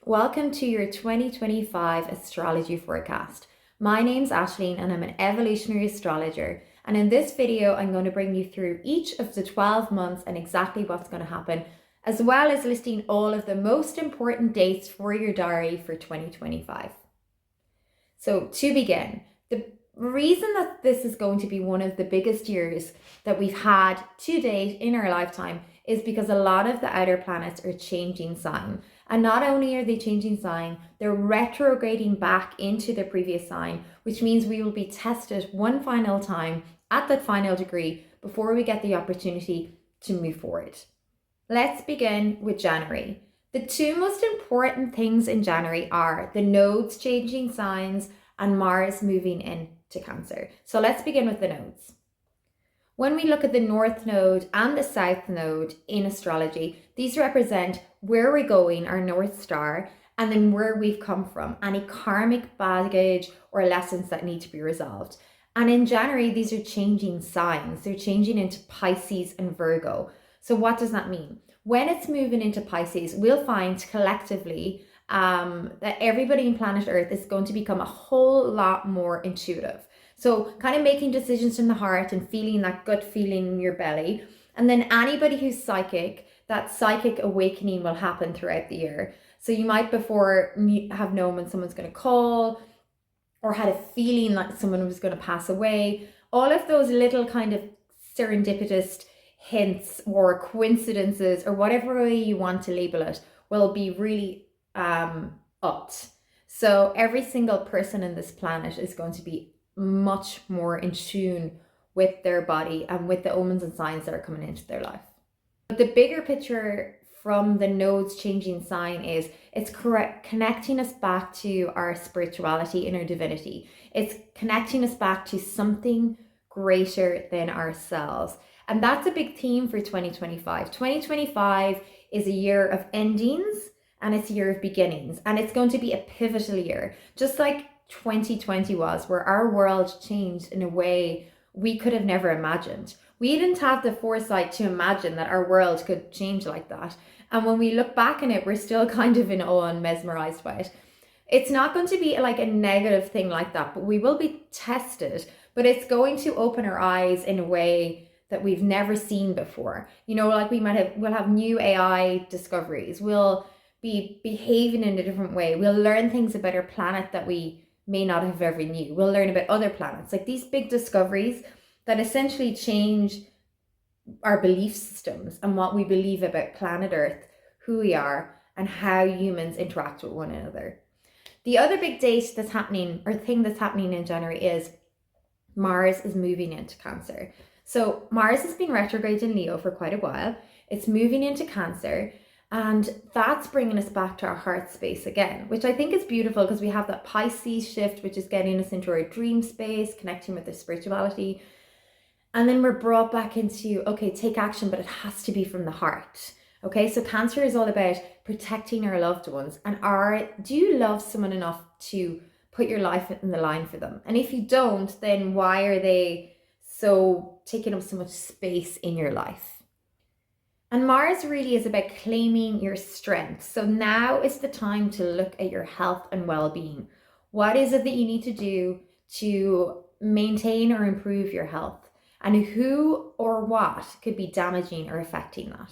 Welcome to your 2025 astrology forecast. My name's Aisling and I'm an evolutionary astrologer. And in this video, I'm going to bring you through each of the 12 months and exactly what's going to happen, as well as listing all of the most important dates for your diary for 2025. So to begin, the reason that this is going to be one of the biggest years that we've had to date in our lifetime is because a lot of the outer planets are changing sign. And not only are they changing sign, they're retrograding back into the previous sign, which means we will be tested one final time at that final degree before we get the opportunity to move forward. Let's begin with January. The two most important things in January are the nodes changing signs and Mars moving into Cancer. So let's begin with the nodes. When we look at the North Node and the South Node in astrology, these represent where we're going, our North Star, and then where we've come from, any karmic baggage or lessons that need to be resolved. And in January, these are changing signs. They're changing into Pisces and Virgo. So what does that mean? When it's moving into Pisces, we'll find collectively that everybody in planet Earth is going to become a whole lot more intuitive. So kind of making decisions from the heart and feeling that gut feeling in your belly. And then anybody who's psychic, that psychic awakening will happen throughout the year. So you might before have known when someone's going to call or had a feeling like someone was going to pass away. All of those little kind of serendipitous hints or coincidences or whatever way you want to label it will be really upped. So every single person in this planet is going to be much more in tune with their body and with the omens and signs that are coming into their life. But the bigger picture from the nodes changing sign is it's connecting us back to our spirituality and our divinity. It's connecting us back to something greater than ourselves. And that's a big theme for 2025. 2025 is a year of endings and it's a year of beginnings. And it's going to be a pivotal year, just like 2020 was, where our world changed in a way we could have never imagined. We didn't have the foresight to imagine that our world could change like that. And when we look back on it, we're still kind of in awe and mesmerized by it. It's not going to be like a negative thing like that, but we will be tested. But it's going to open our eyes in a way that we've never seen before. You know, like we'll have new AI discoveries. We'll be behaving in a different way. We'll learn things about our planet that we may not have ever knew. We'll learn about other planets, like these big discoveries that essentially change our belief systems and what we believe about planet Earth, who we are, and how humans interact with one another. The other big date that's happening, or thing that's happening in January, is Mars is moving into Cancer. So Mars has been retrograde in Leo for quite a while. It's moving into Cancer. And that's bringing us back to our heart space again, which I think is beautiful because we have that Pisces shift, which is getting us into our dream space, connecting with the spirituality. And then we're brought back into, okay, take action, but it has to be from the heart. Okay, so Cancer is all about protecting our loved ones. And do you love someone enough to put your life in the line for them? And if you don't, then why are they so taking up so much space in your life? And Mars really is about claiming your strength. So now is the time to look at your health and well-being. What is it that you need to do to maintain or improve your health? And who or what could be damaging or affecting that?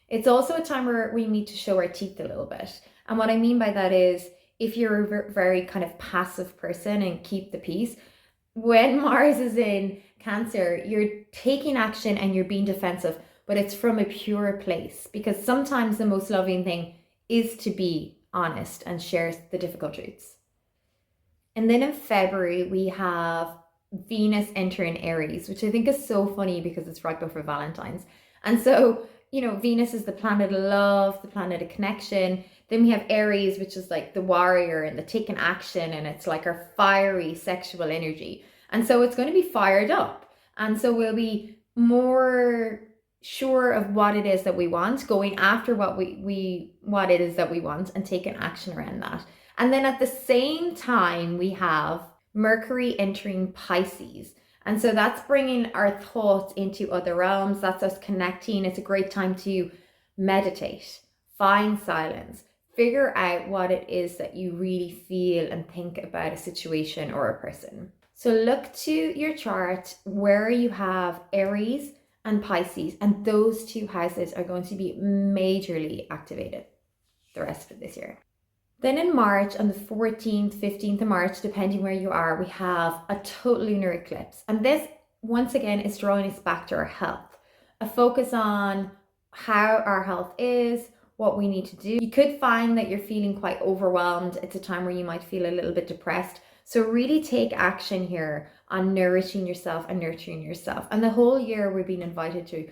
It's also a time where we need to show our teeth a little bit. And what I mean by that is, if you're a very kind of passive person and keep the peace, when Mars is in Cancer, you're taking action and you're being defensive, but it's from a pure place, because sometimes the most loving thing is to be honest and share the difficult truths. And then in February, we have Venus entering Aries, which I think is so funny because it's right before Valentine's. And so, you know, Venus is the planet of love, the planet of connection. Then we have Aries, which is like the warrior and the taking action, and it's like our fiery sexual energy. And so it's going to be fired up. And so we'll be more sure of what it is that we want, going after what it is that we want and taking action around that. And then at the same time, we have Mercury entering Pisces. And so that's bringing our thoughts into other realms. That's us connecting. It's a great time to meditate, find silence, Figure out what it is that you really feel and think about a situation or a person. So look to your chart where you have Aries and Pisces, and those two houses are going to be majorly activated the rest of this year. Then in March, on the 14th, 15th of March, depending where you are, we have a total lunar eclipse. And this, once again, is drawing us back to our health. A focus on how our health is, what we need to do. You could find that you're feeling quite overwhelmed. It's a time where you might feel a little bit depressed. So really take action here on nourishing yourself and nurturing yourself. And the whole year we're being invited to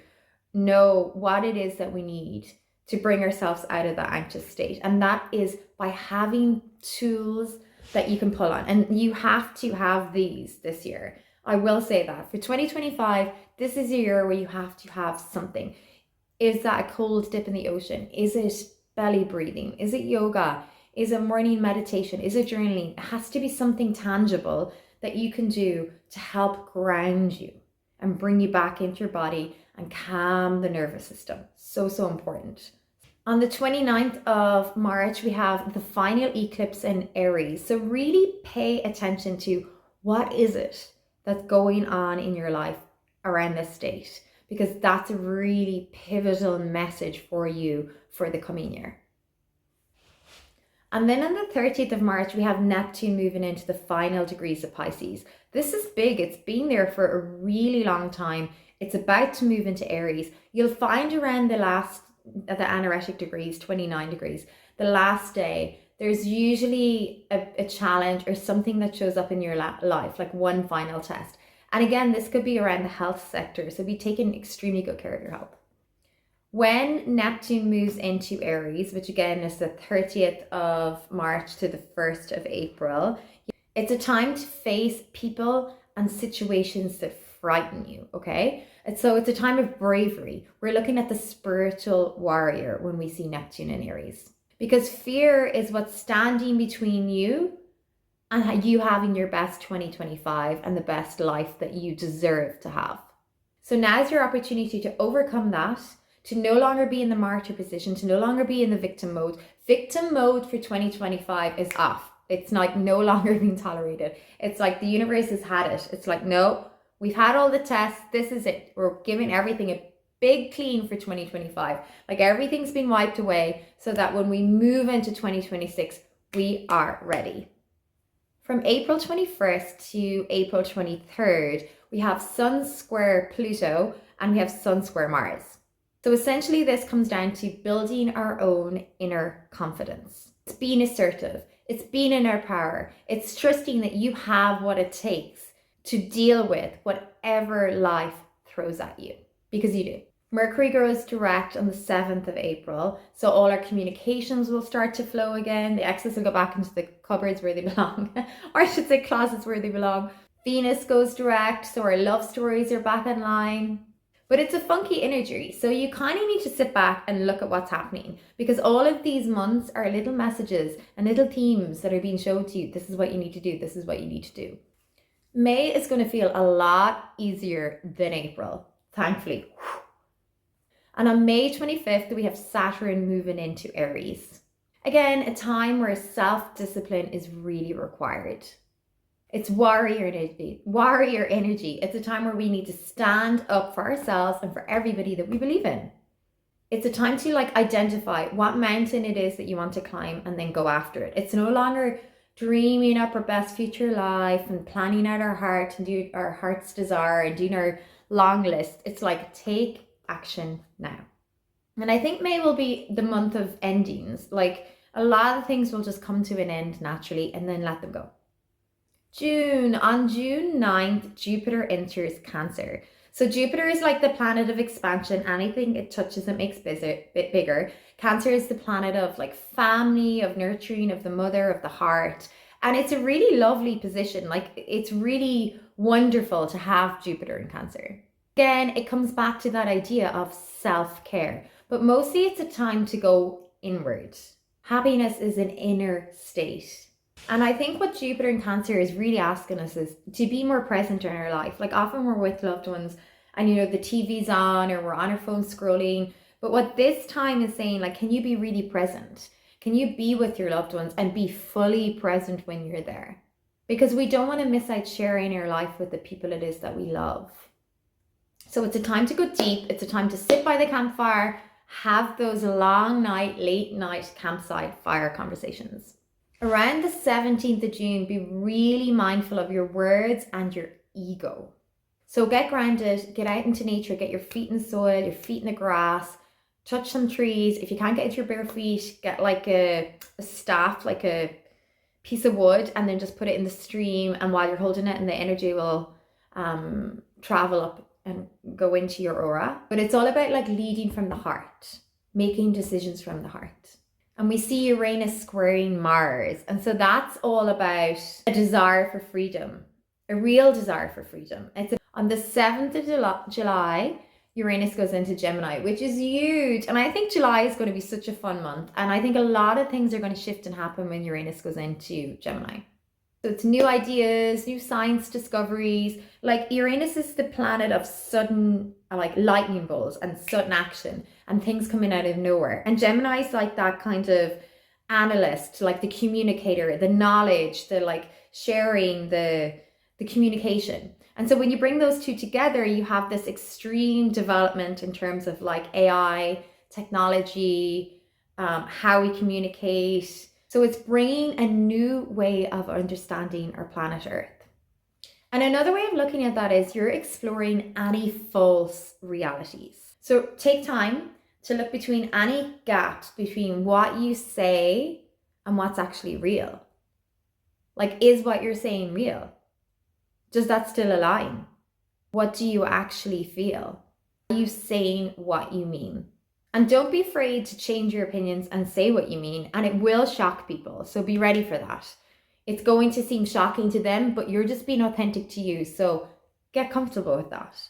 know what it is that we need to bring ourselves out of that anxious state. And that is by having tools that you can pull on. And you have to have these this year. I will say that for 2025, this is a year where you have to have something. Is that a cold dip in the ocean? Is it belly breathing? Is it yoga? Is it morning meditation? Is it journaling? It has to be something tangible that you can do to help ground you and bring you back into your body and calm the nervous system. So important. On the 29th of March, we have the final eclipse in Aries. So really pay attention to what is it that's going on in your life around this date, because that's a really pivotal message for you for the coming year. And then on the 30th of March, we have Neptune moving into the final degrees of Pisces. This is big. It's been there for a really long time. It's about to move into Aries. You'll find around the anaretic degrees, 29 degrees, the last day, there's usually a challenge or something that shows up in your life, like one final test. And again, this could be around the health sector. So be taking extremely good care of your health. When Neptune moves into Aries, which again is the 30th of March to the 1st of April, it's a time to face people and situations that frighten you, okay? And so it's a time of bravery. We're looking at the spiritual warrior when we see Neptune in Aries. Because fear is what's standing between you and you having your best 2025 and the best life that you deserve to have. So now's your opportunity to overcome that, to no longer be in the martyr position, to no longer be in the victim mode. Victim mode for 2025 is off. It's like no longer being tolerated. It's like the universe has had it. It's like, no, we've had all the tests. This is it. We're giving everything a big clean for 2025. Like everything's been wiped away so that when we move into 2026, we are ready. From April 21st to April 23rd, we have Sun square Pluto and we have Sun square Mars. So essentially this comes down to building our own inner confidence. It's being assertive. It's being in our power. It's trusting that you have what it takes to deal with whatever life throws at you, because you do. Mercury goes direct on the 7th of April. So all our communications will start to flow again. The exes will go back into the cupboards where they belong, or I should say closets where they belong. Venus goes direct. So our love stories are back online. But it's a funky energy, so you kind of need to sit back and look at what's happening, because all of these months are little messages and little themes that are being shown to you. This is what you need to do. This is what you need to do. May is going to feel a lot easier than April, thankfully. And on May 25th, we have Saturn moving into Aries. Again, a time where self-discipline is really required. It's warrior energy. It's a time where we need to stand up for ourselves and for everybody that we believe in. It's a time to identify what mountain it is that you want to climb and then go after it. It's no longer dreaming up our best future life and planning out our heart and do our heart's desire and doing our long list. It's like, take action now. And I think May will be the month of endings. Like a lot of things will just come to an end naturally and then let them go. On June 9th, Jupiter enters Cancer. So Jupiter is like the planet of expansion. Anything it touches, it makes bigger. Cancer is the planet of family, of nurturing, of the mother, of the heart. And it's a really lovely position. It's really wonderful to have Jupiter in Cancer. Again, it comes back to that idea of self-care. But mostly it's a time to go inward. Happiness is an inner state. And I think what Jupiter in Cancer is really asking us is to be more present in our life. Often we're with loved ones and the TV's on or we're on our phone scrolling. But what this time is saying, can you be really present? Can you be with your loved ones and be fully present when you're there? Because we don't want to miss out sharing our life with the people it is that we love. So it's a time to go deep. It's a time to sit by the campfire, have those long night, late night campsite fire conversations. Around the 17th of June, be really mindful of your words and your ego. So get grounded, get out into nature, get your feet in the soil, your feet in the grass, touch some trees. If you can't get into your bare feet, get like a staff, like a piece of wood, and then just put it in the stream. And while you're holding it, and the energy will travel up and go into your aura. But it's all about like leading from the heart, making decisions from the heart. And we see Uranus squaring Mars. And so that's all about a desire for freedom, a real desire for freedom. It's on the 7th of July, Uranus goes into Gemini, which is huge. And I think July is going to be such a fun month. And I think a lot of things are going to shift and happen when Uranus goes into Gemini. So it's new ideas, new science discoveries. Like Uranus is the planet of sudden, like lightning bolts and sudden action and things coming out of nowhere. And Gemini is like that kind of analyst, like the communicator, the knowledge, the like sharing, the communication. And so when you bring those two together, you have this extreme development in terms of like AI, technology, how we communicate. So it's bringing a new way of understanding our planet Earth. And another way of looking at that is you're exploring any false realities. So take time to look between any gaps between what you say and what's actually real. Like, is what you're saying real? Does that still align? What do you actually feel? Are you saying what you mean? And don't be afraid to change your opinions and say what you mean, and it will shock people. So be ready for that. It's going to seem shocking to them, but you're just being authentic to you. So get comfortable with that.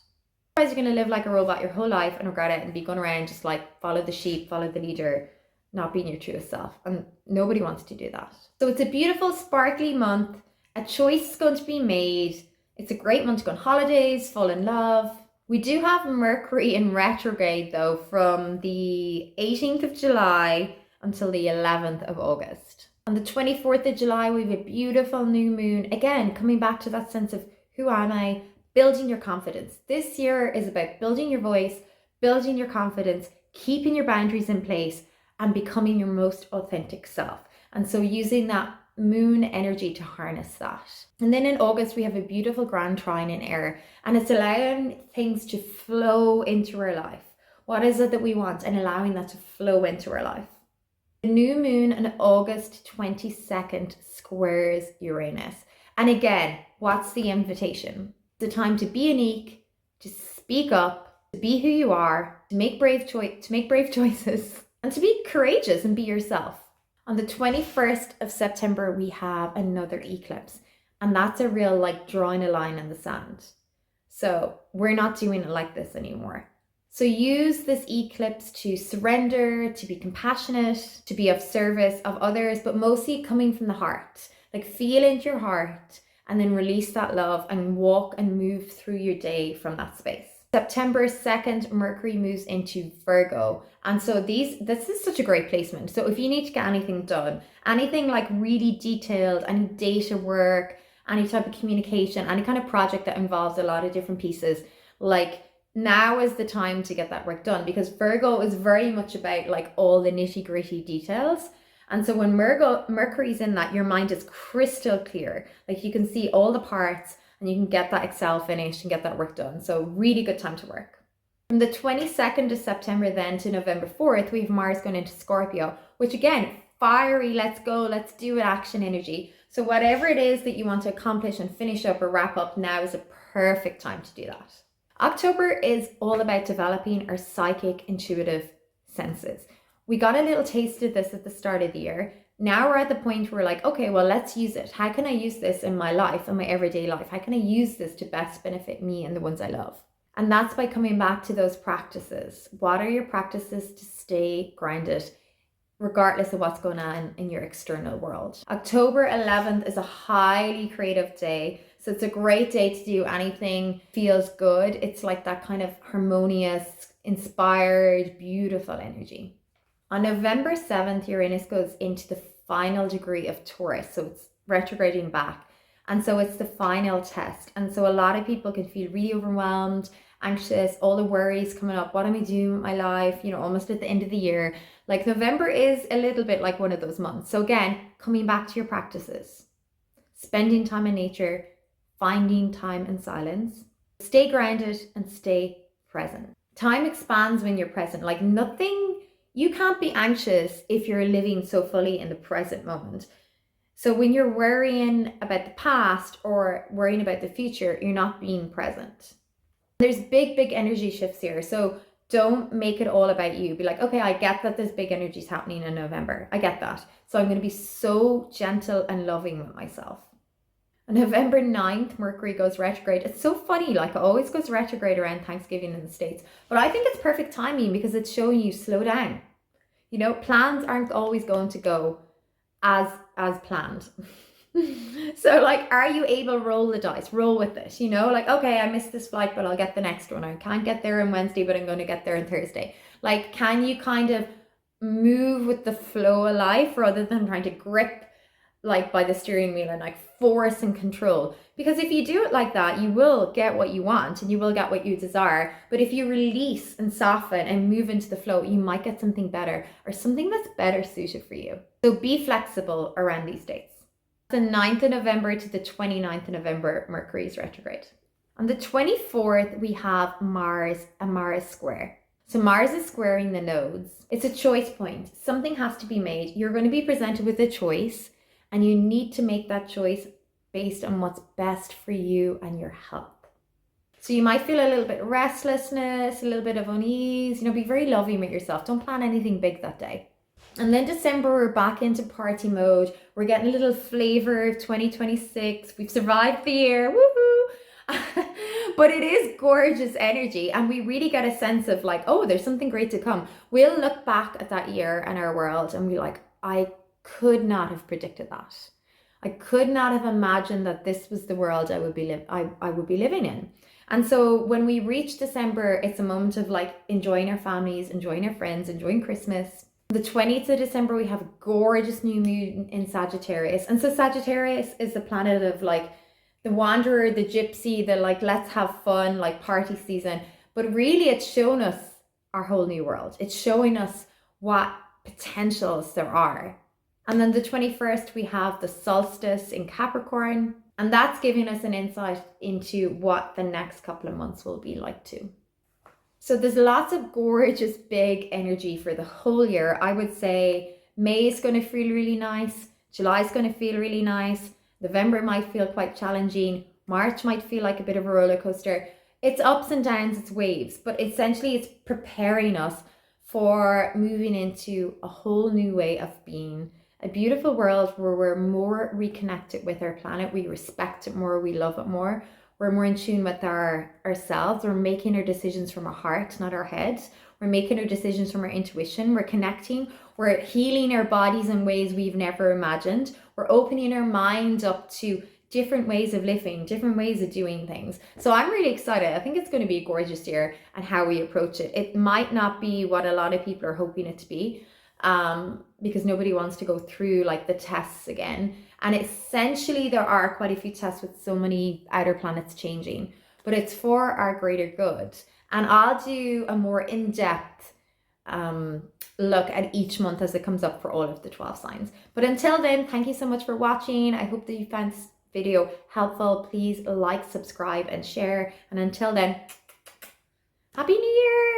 Otherwise, you're going to live like a robot your whole life and regret it and be going around just like follow the sheep, follow the leader, not being your truest self. And nobody wants to do that. So it's a beautiful, sparkly month. A choice is going to be made. It's a great month to go on holidays, fall in love. We do have Mercury in retrograde though from the 18th of July until the 11th of August. On the 24th of July, we have a beautiful new moon. Again, coming back to that sense of who am I? Building your confidence. This year is about building your voice, building your confidence, keeping your boundaries in place, and becoming your most authentic self. And so using that moon energy to harness that. And then in August, we have a beautiful grand trine in air, and it's allowing things to flow into our life. What is it that we want, and allowing that to flow into our life. The new moon on August 22nd squares Uranus. And again, what's the invitation? The time to be unique, to speak up, to be who you are, to make brave choices, and to be courageous and be yourself. On the 21st of September, we have another eclipse, and that's a real like drawing a line in the sand. So we're not doing it like this anymore. So use this eclipse to surrender, to be compassionate, to be of service of others, but mostly coming from the heart. Like feel into your heart and then release that love and walk and move through your day from that space. September 2nd, Mercury moves into Virgo. And so this is such a great placement. So if you need to get anything done, anything like really detailed, any data work, any type of communication, any kind of project that involves a lot of different pieces, like now is the time to get that work done, because Virgo is very much about like all the nitty gritty details. And so when Mercury's in that, your mind is crystal clear. Like you can see all the parts and you can get that Excel finished and get that work done. So really good time to work. From the 22nd of September then to November 4th, we have Mars going into Scorpio, which again, fiery, let's go, let's do it action energy. So whatever it is that you want to accomplish and finish up or wrap up, now is a perfect time to do that. October is all about developing our psychic intuitive senses. We got a little taste of this at the start of the year. Now we're at the point where we're like, okay, well, let's use it. How can I use this in my life, in my everyday life? How can I use this to best benefit me and the ones I love? And that's by coming back to those practices. What are your practices to stay grounded, regardless of what's going on in your external world? October 11th is a highly creative day. So it's a great day to do anything feels good. It's like that kind of harmonious, inspired, beautiful energy. On November 7th, Uranus goes into the final degree of Taurus, so it's retrograding back. And so it's the final test. And so a lot of people can feel really overwhelmed, anxious, all the worries coming up. What am I doing with my life? You know, almost at the end of the year. Like November is a little bit like one of those months. So again, coming back to your practices, spending time in nature, finding time in silence, stay grounded and stay present. Time expands when you're present. Like nothing, you can't be anxious if you're living so fully in the present moment. So when you're worrying about the past or worrying about the future, you're not being present. There's big energy shifts here. So don't make it all about you. Be like, okay, I get that there's big energies happening in November. I get that. So I'm going to be so gentle and loving with myself. On November 9th, Mercury goes retrograde. It's so funny, like it always goes retrograde around Thanksgiving in the States. But I think it's perfect timing because it's showing you slow down. You know, plans aren't always going to go as planned. So like, are you able to roll the dice, roll with it, you know, like, okay, I missed this flight, but I'll get the next one. I can't get there on Wednesday, but I'm going to get there on Thursday. Like, can you kind of move with the flow of life rather than trying to grip like by the steering wheel and like force and control? Because if you do it like that, you will get what you want and you will get what you desire. But if you release and soften and move into the flow, you might get something better or something that's better suited for you. So be flexible around these dates. The 9th of November to the 29th of November, Mercury is retrograde. On the 24th, we have Mars, a Mars square. So Mars is squaring the nodes. It's a choice point. Something has to be made. You're going to be presented with a choice and you need to make that choice based on what's best for you and your health. So you might feel a little bit restlessness, a little bit of unease, you know, be very loving with yourself. Don't plan anything big that day. And then December, we're back into party mode. We're getting a little flavor of 2026. We've survived the year, woohoo! But it is gorgeous energy and we really get a sense of like, oh, there's something great to come. We'll look back at that year and our world and be like, I could not have predicted that. I could not have imagined that this was the world I would be living in. And so when we reach December, it's a moment of like enjoying our families, enjoying our friends, enjoying Christmas. The 20th of December, we have a gorgeous new moon in Sagittarius. And so Sagittarius is the planet of like the wanderer, the gypsy, the like, let's have fun, like party season. But really it's shown us our whole new world. It's showing us what potentials there are. And then the 21st, we have the solstice in Capricorn. And that's giving us an insight into what the next couple of months will be like too. So there's lots of gorgeous big energy for the whole year. I would say May is going to feel really nice. July is going to feel really nice. November might feel quite challenging. March might feel like a bit of a roller coaster. It's ups and downs, it's waves, but essentially it's preparing us for moving into a whole new way of being. A beautiful world where we're more reconnected with our planet. We respect it more, we love it more. We're more in tune with ourselves. We're making our decisions from our heart, not our head. We're making our decisions from our intuition. We're connecting. We're healing our bodies in ways we've never imagined. We're opening our mind up to different ways of living, different ways of doing things. So I'm really excited. I think it's going to be a gorgeous year and how we approach it. It might not be what a lot of people are hoping it to be, because nobody wants to go through like the tests again. And essentially there are quite a few tests with so many outer planets changing, but it's for our greater good. And I'll do a more in-depth look at each month as it comes up for all of the 12 signs. But until then, thank you so much for watching. I hope that you found this video helpful. Please like, subscribe and share. And until then, Happy New Year!